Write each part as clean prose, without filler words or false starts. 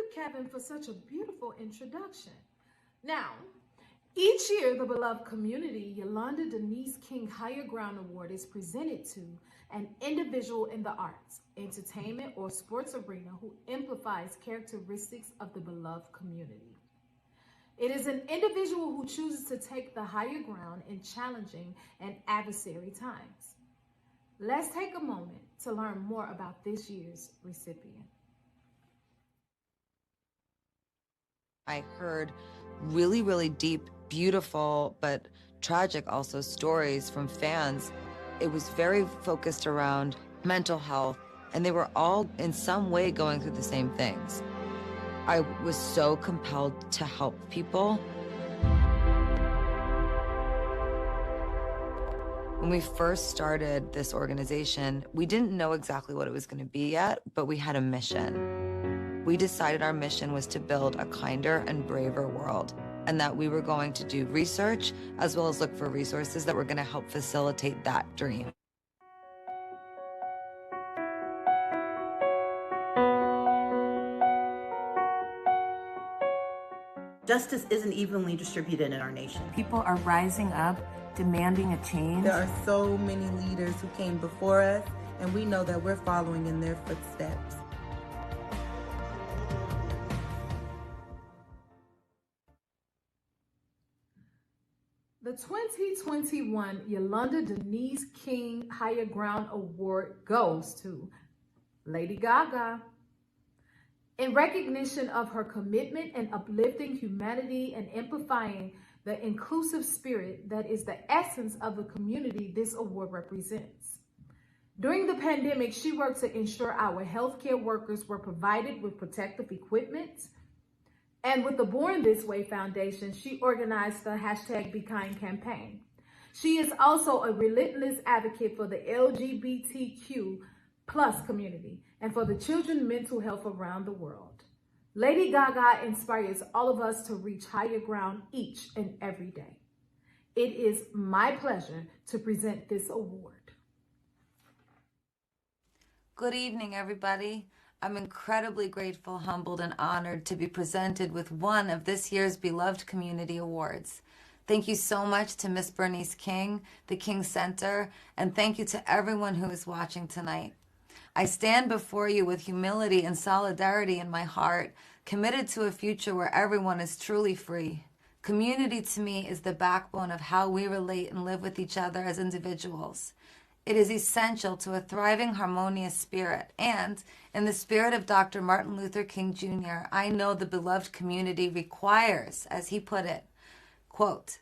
you, Kevin, for such a beautiful introduction. Now, each year, the beloved community Yolanda Denise King Higher Ground Award is presented to an individual in the arts, entertainment, or sports arena who amplifies characteristics of the beloved community. It is an individual who chooses to take the higher ground in challenging and adversary times. Let's take a moment to learn more about this year's recipient. I heard really, really deep, beautiful, but tragic also stories from fans. It was very focused around mental health, and they were all in some way going through the same things. I was so compelled to help people. When we first started this organization, we didn't know exactly what it was going to be yet, but we had a mission. We decided our mission was to build a kinder and braver world, and that we were going to do research as well as look for resources that were going to help facilitate that dream. Justice isn't evenly distributed in our nation. People are rising up, demanding a change. There are so many leaders who came before us, and we know that we're following in their footsteps. The 2021 Yolanda Denise King Higher Ground Award goes to Lady Gaga. In recognition of her commitment in uplifting humanity and amplifying the inclusive spirit that is the essence of the community this award represents. During the pandemic, she worked to ensure our healthcare workers were provided with protective equipment. And with the Born This Way Foundation, she organized the #BeKind campaign. She is also a relentless advocate for the LGBTQ plus community and for the children's mental health around the world. Lady Gaga inspires all of us to reach higher ground each and every day. It is my pleasure to present this award. Good evening, everybody. I'm incredibly grateful, humbled, and honored to be presented with one of this year's beloved community awards. Thank you so much to Miss Bernice King, the King Center, and thank you to everyone who is watching tonight. I stand before you with humility and solidarity in my heart, committed to a future where everyone is truly free. Community to me is the backbone of how we relate and live with each other as individuals. It is essential to a thriving, harmonious spirit. And in the spirit of Dr. Martin Luther King Jr., I know the beloved community requires, as he put it, quote,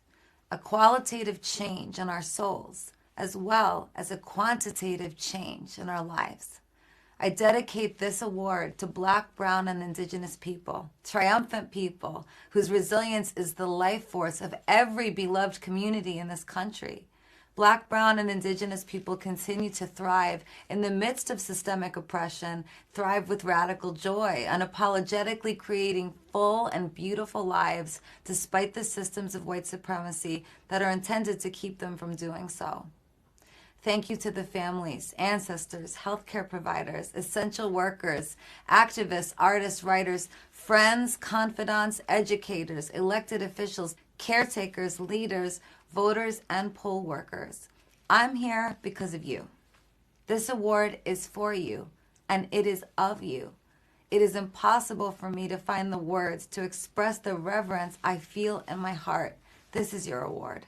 a qualitative change in our souls, as well as a quantitative change in our lives. I dedicate this award to Black, Brown, and Indigenous people, triumphant people whose resilience is the life force of every beloved community in this country. Black, Brown, and Indigenous people continue to thrive in the midst of systemic oppression, thrive with radical joy, unapologetically creating full and beautiful lives despite the systems of white supremacy that are intended to keep them from doing so. Thank you to the families, ancestors, healthcare providers, essential workers, activists, artists, writers, friends, confidants, educators, elected officials, caretakers, leaders, voters, and poll workers. I'm here because of you. This award is for you, and it is of you. It is impossible for me to find the words to express the reverence I feel in my heart. This is your award.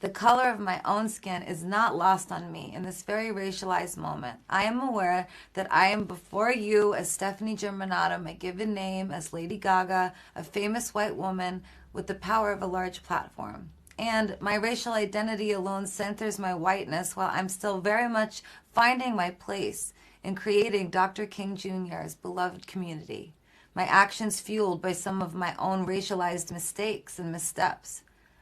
The color of my own skin is not lost on me in this very racialized moment. I am aware that I am before you as Stephanie Germanato, my given name as Lady Gaga, a famous white woman with the power of a large platform. And my racial identity alone centers my whiteness while I'm still very much finding my place in creating Dr. King Jr.'s beloved community. My actions fueled by some of my own racialized mistakes and missteps.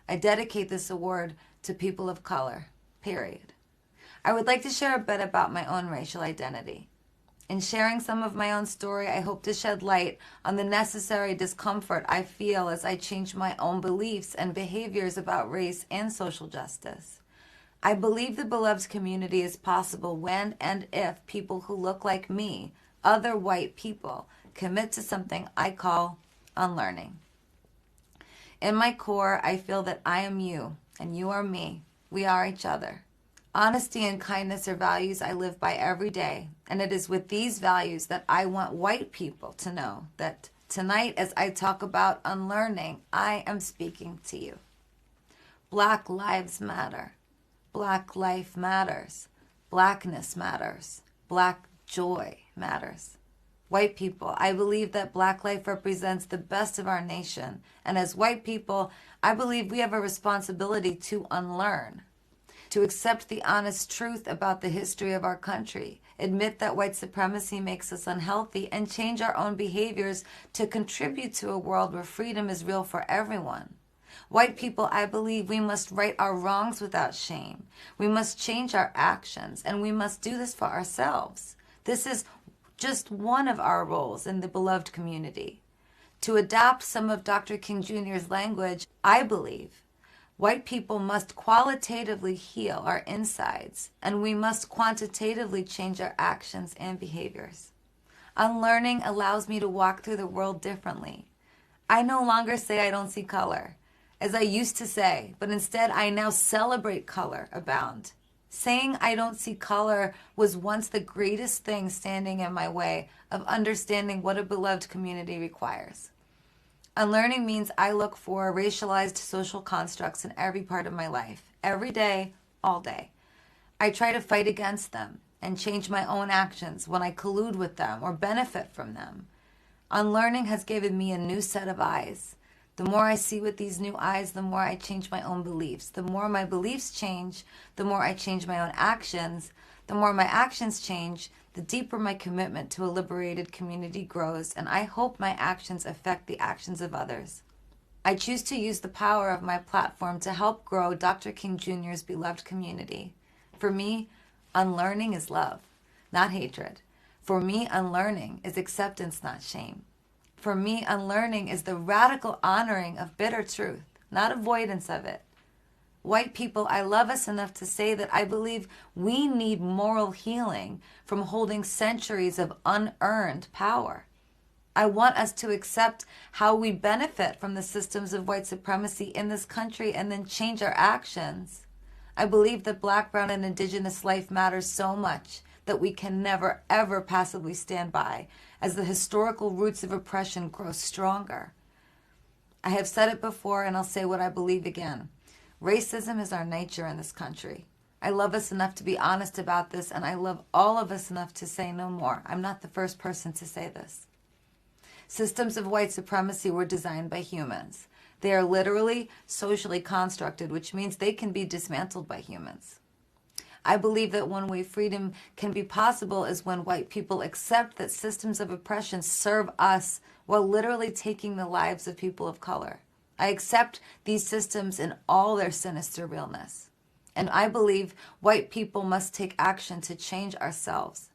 I dedicate this award to people of color, period. I would like to share a bit about my own racial identity. In sharing some of my own story, I hope to shed light on the necessary discomfort I feel as I change my own beliefs and behaviors about race and social justice. I believe the beloved community is possible when and if people who look like me, other white people, commit to something I call unlearning. In my core, I feel that I am you and you are me. We are each other. Honesty and kindness are values I live by every day, and it is with these values that I want white people to know that tonight, as I talk about unlearning, I am speaking to you. Black lives matter. Black life matters. Blackness matters. Black joy matters. White people, I believe that Black life represents the best of our nation, and as white people, I believe we have a responsibility to unlearn, to accept the honest truth about the history of our country, admit that white supremacy makes us unhealthy, and change our own behaviors to contribute to a world where freedom is real for everyone. White people, I believe we must right our wrongs without shame. We must change our actions, and we must do this for ourselves. This is just one of our roles in the beloved community. To adopt some of Dr. King Jr.'s language, I believe white people must qualitatively heal our insides, and we must quantitatively change our actions and behaviors. Unlearning allows me to walk through the world differently. I no longer say I don't see color, as I used to say, but instead I now celebrate color abound. Saying I don't see color was once the greatest thing standing in my way of understanding what a beloved community requires. Unlearning means I look for racialized social constructs in every part of my life, every day, all day. I try to fight against them and change my own actions when I collude with them or benefit from them. Unlearning has given me a new set of eyes. The more I see with these new eyes, the more I change my own beliefs. The more my beliefs change, the more I change my own actions. The more my actions change, the deeper my commitment to a liberated community grows, and I hope my actions affect the actions of others. I choose to use the power of my platform to help grow Dr. King Jr.'s beloved community. For me, unlearning is love, not hatred. For me, unlearning is acceptance, not shame. For me, unlearning is the radical honoring of bitter truth, not avoidance of it. White people, I love us enough to say that I believe we need moral healing from holding centuries of unearned power. I want us to accept how we benefit from the systems of white supremacy in this country and then change our actions. I believe that Black, brown, and Indigenous life matters so much that we can never, ever passively stand by as the historical roots of oppression grow stronger. I have said it before, and I'll say what I believe again. Racism is our nature in this country. I love us enough to be honest about this, and I love all of us enough to say no more. I'm not the first person to say this. Systems of white supremacy were designed by humans. They are literally socially constructed, which means they can be dismantled by humans. I believe that one way freedom can be possible is when white people accept that systems of oppression serve us while literally taking the lives of people of color. I accept these systems in all their sinister realness. And I believe white people must take action to change ourselves.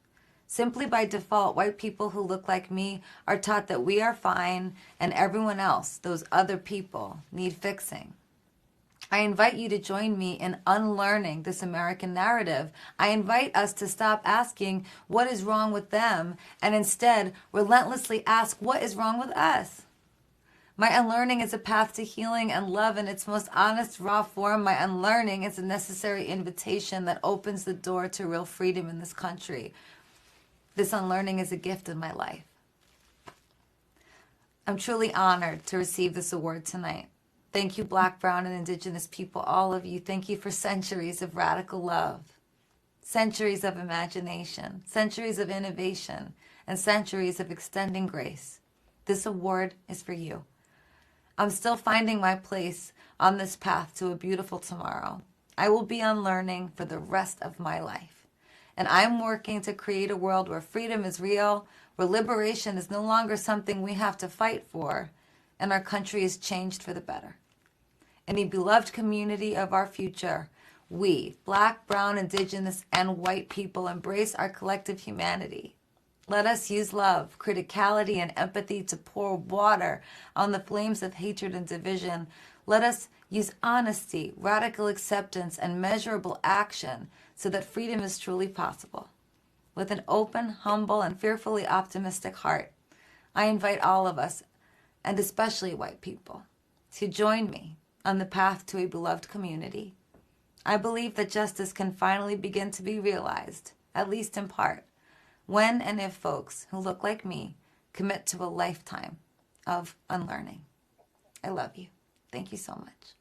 Simply by default, white people who look like me are taught that we are fine and everyone else, those other people, need fixing. I invite you to join me in unlearning this American narrative. I invite us to stop asking what is wrong with them and instead relentlessly ask what is wrong with us. My unlearning is a path to healing and love in its most honest, raw form. My unlearning is a necessary invitation that opens the door to real freedom in this country. This unlearning is a gift in my life. I'm truly honored to receive this award tonight. Thank you, Black, brown, and Indigenous people, all of you. Thank you for centuries of radical love, centuries of imagination, centuries of innovation, and centuries of extending grace. This award is for you. I'm still finding my place on this path to a beautiful tomorrow. I will be unlearning for the rest of my life. And I'm working to create a world where freedom is real, where liberation is no longer something we have to fight for, and our country is changed for the better. In the beloved community of our future, we, Black, brown, Indigenous, and white people, embrace our collective humanity. Let us use love, criticality, and empathy to pour water on the flames of hatred and division. Let us use honesty, radical acceptance, and measurable action so that freedom is truly possible. With an open, humble, and fearfully optimistic heart, I invite all of us, and especially white people, to join me on the path to a beloved community. I believe that justice can finally begin to be realized, at least in part, when and if folks who look like me commit to a lifetime of unlearning. I love you. Thank you so much.